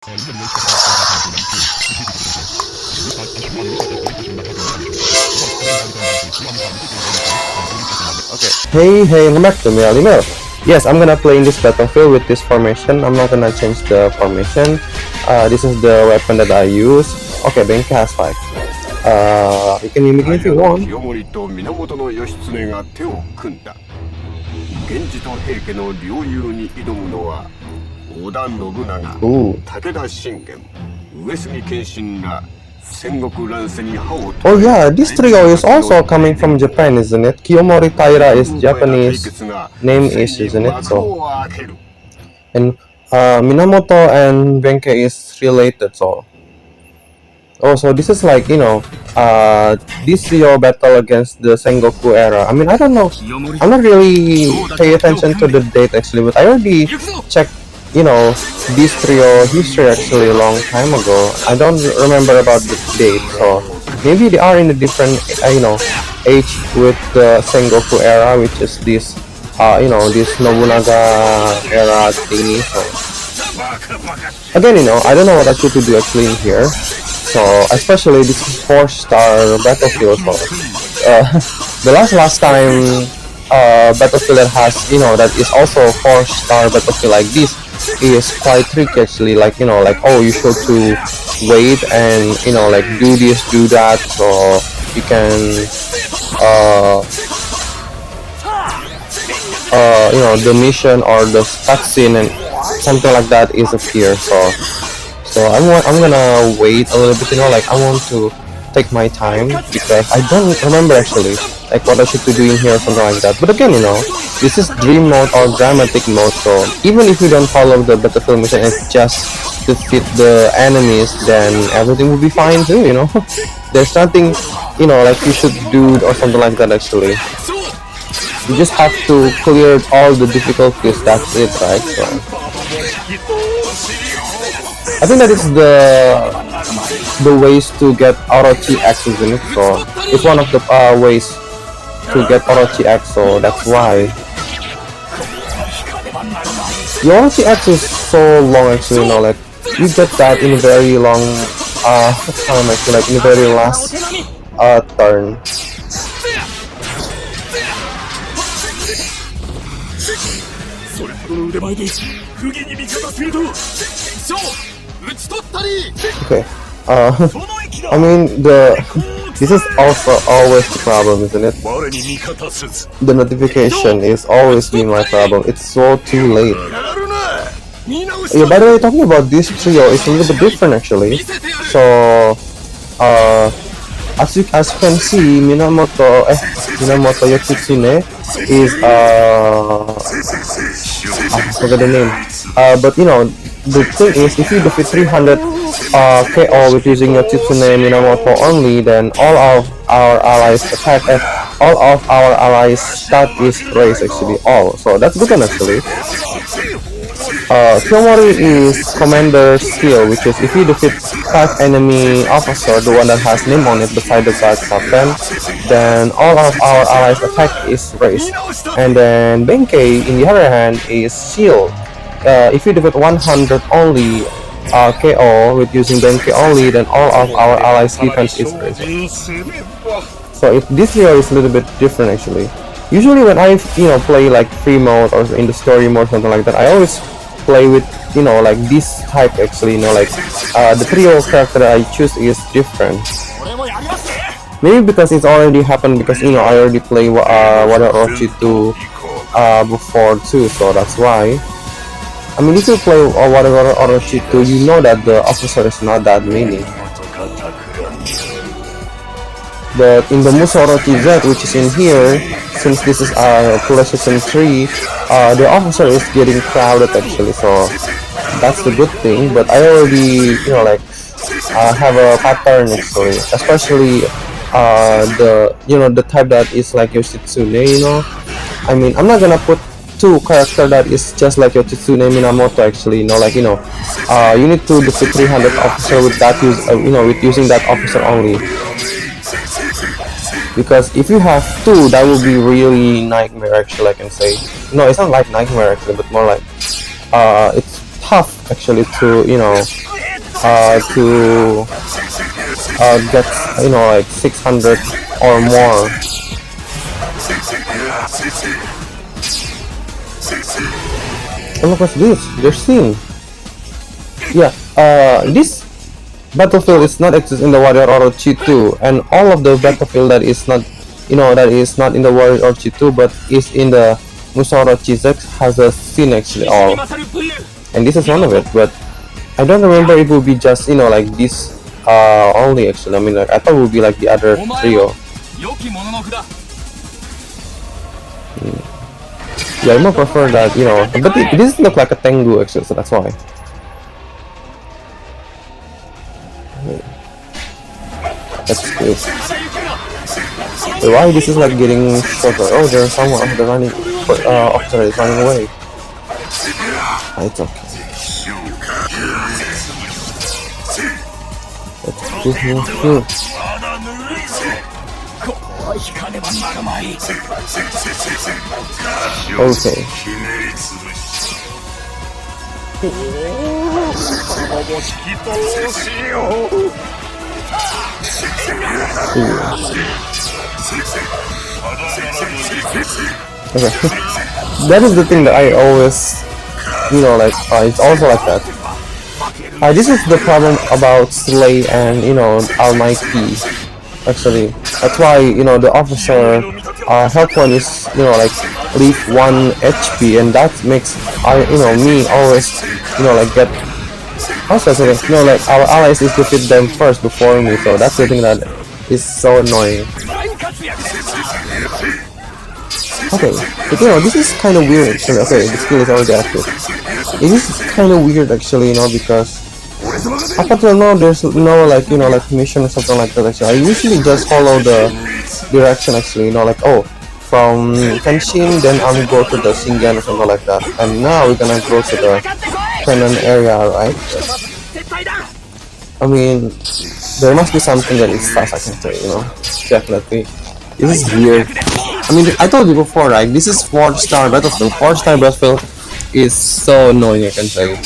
Hey, welcome back to me, AldiMil. Yes, I'm gonna play in this battlefield with this formation. I'm not gonna change the formation. This is the weapon that I use. Okay, Benkei has 5. You can mimic me if you want. 清盛と源義経が手を組んだ。源氏と平家の両雄に挑むのは織田信長、武田信玄、上杉謙信ら戦国乱世に覇を。Oh yeah, this trio is also coming from Japan, isn't it? Kiyomori Taira is Japanese name is, isn't it? So, and Minamoto and Benkei is related. So, oh, so this is like, you know, this trio battle against the Sengoku era. I mean, I don't know. I'm not really pay attention to the date actually, but I already checked, you know, this trio history actually a long time ago. I don't remember about the date, so maybe they are in a different, you know, age with the Sengoku era, which is this, you know, this Nobunaga era thingy. So again, you know, I don't know what I should do actually in here. So especially this is 4-star battlefield. So the last time battlefield that has, you know, that is also 4-star battlefield like this is quite tricky actually. Like, you know, like, oh, you should to wait and, you know, like do this, do that, so you can you know, the mission or the cutscene and something like that is appear. So I'm gonna wait a little bit, you know, like I want to take my time because I don't remember actually like what I should be doing here or something like that. But again, you know, this is dream mode or dramatic mode, so even if you don't follow the battlefield mission and just defeat the enemies, then everything will be fine too, you know. There's nothing, you know, like you should do or something like that actually. You just have to clear all the difficulties, that's it, right? So I think that is the ways to get Orochi X, isn't it? So it's one of the ways to get Orochi X, so that's why. The Orochi X is so long actually, you know, like you get that in a very long time actually, like in the very last turn. Okay, I mean this is also always the problem, isn't it? The notification is always been my problem. It's so too late. Yeah, by the way, talking about this trio, it's a little bit different actually. So as you can see, Minamoto Yoshitsune is I forgot the name. But you know, the thing is, if you defeat 300 KO with using Yoshitsune Minamoto only, then all of our allies attack and all of our allies stat is raised actually, all. So that's good one actually. Kiyomori is commander's skill, which is if you defeat 5 enemy officer, the one that has name on it beside the guard captain, then all of our allies attack is raised. And then Benkei, in the other hand, is shield. If you defeat 100 only KO with using Benkei only, then all of our allies defense is raised. So this hero is a little bit different actually. Usually when I, you know, play like free mode or in the story mode or something like that, I always play with, you know, like this type actually, you know, like the trio character that I choose is different. Maybe because it's already happened, because, you know, I already play Musou Orochi 2 before too, so that's why. I mean, if you play Musou Orochi 2, you know that the officer is not that many. But in the Musou Orochi Z, which is in here, since this is PlayStation 3, the officer is getting crowded actually, so that's the good thing. But I already, you know, like have a pattern actually, especially the, you know, the type that is like Yoshitsune, you know. I mean, I'm not gonna put 2 character that is just like Yoshitsune Minamoto actually, you know, like, you know, you need to defeat 300 officer with that you know, with using that officer only. Because if you have 2, that would be really nightmare actually, I can say. No, it's not like nightmare actually, but more like it's tough actually to to get like 600 or more. Oh, look what's this? They're seeing. Yeah, this battlefield is not exist in the Warrior Orochi 2, and all of the battlefield that is not in the Warrior Orochi 2 but is in the Musou Orochi has a scene actually all, and this is one of it. But I don't remember it would be just like this only actually. I mean, like, I thought it would be like the other trio. Yeah, I more prefer that, but it doesn't look like a Tengu actually, so that's why. That's good. Why this is like getting shorter? Oh, there's someone the running officer is running away. It's okay. Let's do here. Okay. Okay. That is the thing that I always, it's also like that. This is the problem about Slay and Almighty. Actually, that's why the officer health point is like leave 1 HP, and that makes me always get also like our allies is defeat them first before me, so that's the thing that is so annoying. Okay, but this is kind of weird actually. Okay, the skill is already active. It is kind of weird actually, because up until now there's no like mission or something like that actually. I usually just follow the direction actually, like from Kenshin then I'm go to the Shingen or something like that, and now we're gonna go to the Cannon area, right? I mean, there must be something that is fast, I can say, definitely. This is weird. I mean, I told you before, right? This is 4-star battlefield. 4-star battlefield is so annoying, I can say.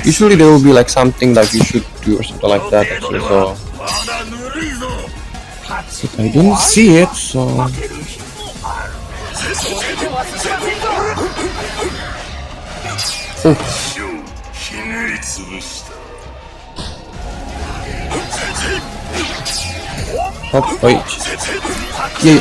Usually there will be like something that you should do or something like that actually, so I didn't see it, so oh wait. Yeah,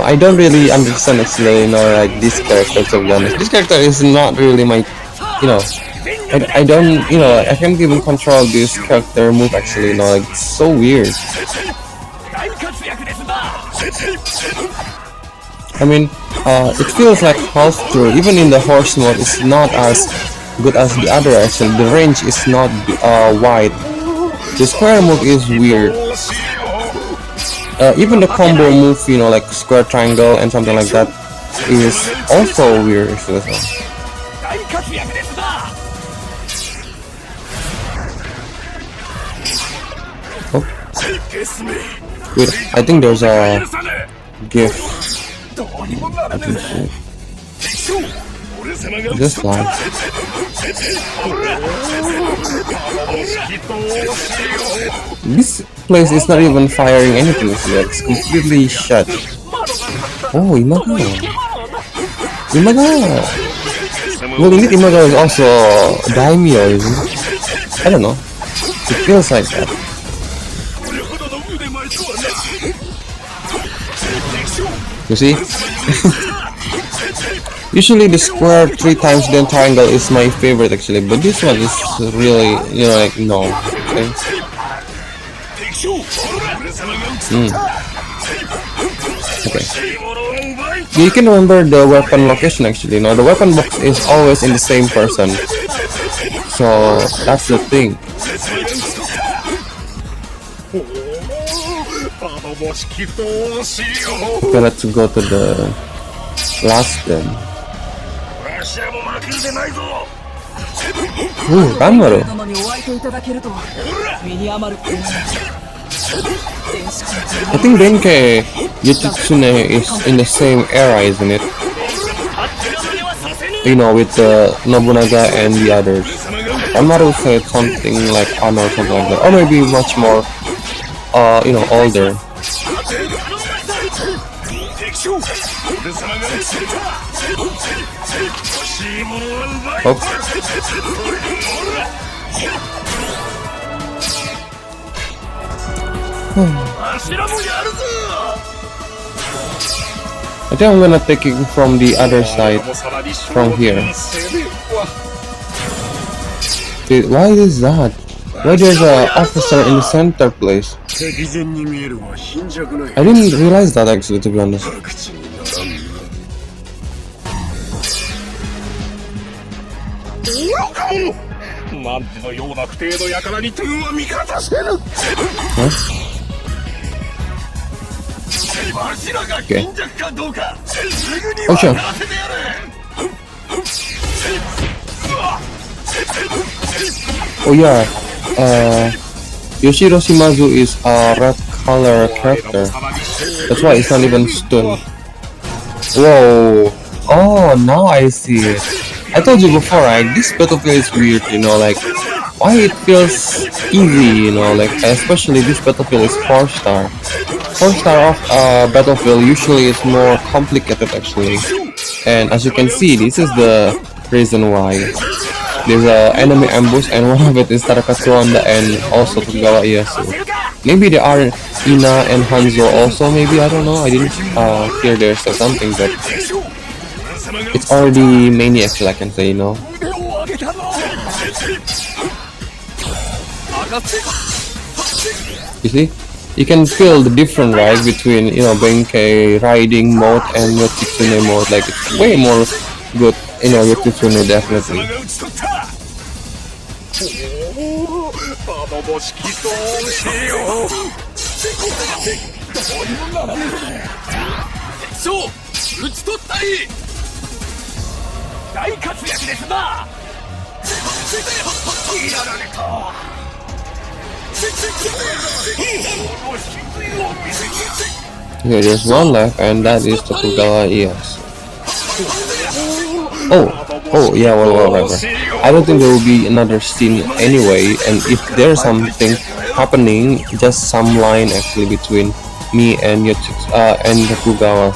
I don't really understand actually, like this character, to be honest. This character is not really my, I don't, I can't even control this character move actually, like, it's so weird. I mean, it feels like horse through, even in the horse mode, it's not as good as the other actually. The range is not wide. The square move is weird. Even the combo move, like square triangle and something like that, is also weird. Oh. Wait, I think there's a gift. This line. This place is not even firing anything yet. It's completely shut. Oh, Imaga. Well, indeed, Imaga is also daimyo, isn't it? I don't know. It feels like that. You see? Usually the square 3 times then triangle is my favorite actually, but this one is really, like, no. Okay. Okay. You can remember the weapon location actually. The weapon box is always in the same person. So that's the thing. Okay, let's go to the last then. Ooh, Ranmaru. I think Benkei Yoshitsune is in the same era, isn't it? with the Nobunaga and the others. Amaru said something like honor or something like that, or maybe much more, older. I think I'm gonna take it from the other side, from here. Dude, why is that? Why there's an officer in the center place? I didn't realize that actually, to be honest. Okay. Oh sure. Oh yeah. Yoshiro Shimazu is a red color character. That's why it's not even stunned. Whoa. Oh, now I see it. I told you before, right? This battlefield is weird, like why it feels easy, like especially this battlefield is 4-star. 4-star of battlefield usually is more complicated actually. And as you can see, this is the reason why. There's an enemy ambush and one of it is Tarakatsuanda and also Tokugawa Ieyasu. Maybe there are Ina and Hanzo also, maybe, I don't know. I didn't hear there say something, but it's already many actually, I can say, You see? You can feel the difference, right, between, Benkei riding mode and Yoshitsune mode. Like, it's way more good, Yoshitsune, definitely. Okay, there's one left, and that is Tokugawa Ieyasu. Oh, yeah, whatever. I don't think there will be another scene anyway, and if there's something happening, just some line actually between me and Tokugawa.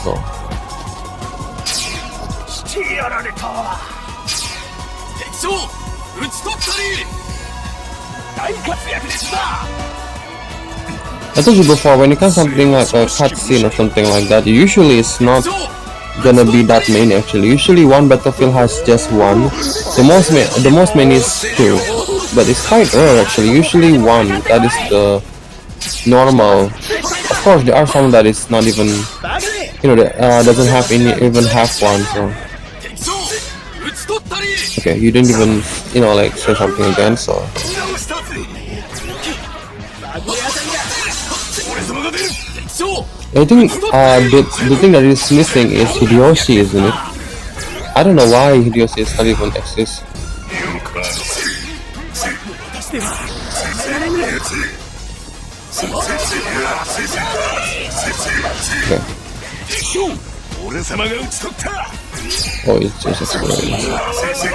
I told you before, when it comes to something like a cutscene or something like that, usually it's not gonna be that many actually. Usually one battlefield has just one. The most many is 2. But it's quite rare actually. Usually 1. That is the normal. Of course there are some that is not even, doesn't have even half one, so. Okay, you didn't even, say something again, so. I think the thing that is missing is Hideyoshi, isn't it? I don't know why Hideyoshi is not even exist. Okay. Oh, it's just experience.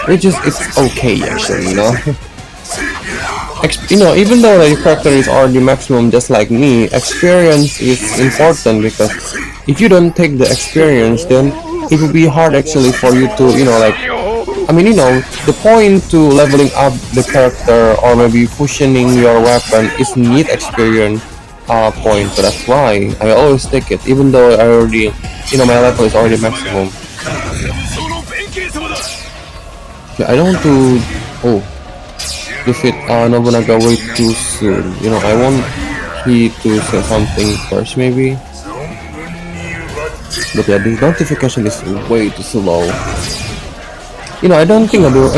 It's okay actually, even though the character is already maximum just like me, experience is important because if you don't take the experience, then it will be hard actually for you to, the point to leveling up the character or maybe fusioning your weapon is need experience point, so that's why I always take it, even though I already, my level is already maximum. Okay, I don't want to, defeat Nobunaga way too soon. I want he to say something first maybe. But yeah, the notification is way too slow. I don't think I don't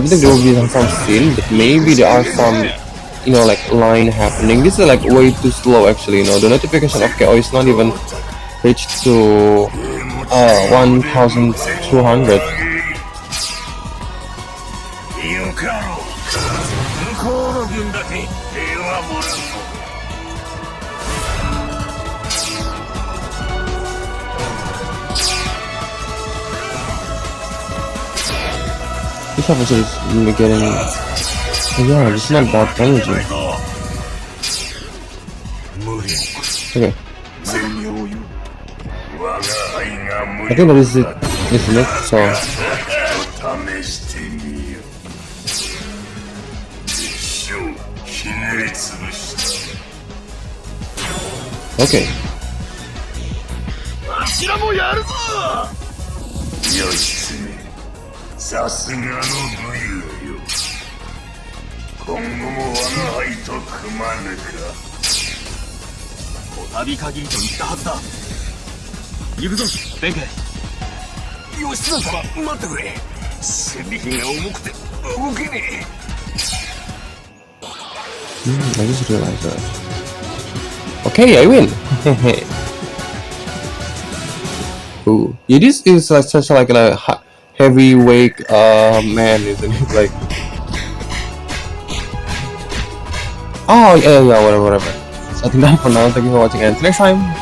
think there will be some scene, but maybe there are some, line happening. This is like way too slow actually, the notification of KO is not even reached to 1200. trouble just getting. Yeah, it's not that energy. Okay. I think that is it, isn't it? So. Okay. わしらもやるぞ。義経、さすがの武勇よ。今後も我が輩と組まぬか。お旅限りと言ったはずだ。行くぞ、弁慶。義経様、待ってくれ。戦利品が重くて動けねえ。I just realized that. Okay, I win. Ooh, yeah, this is like such like a heavyweight man, isn't it? Like, oh yeah, whatever. So I think that's for now. Thank you for watching, and next time.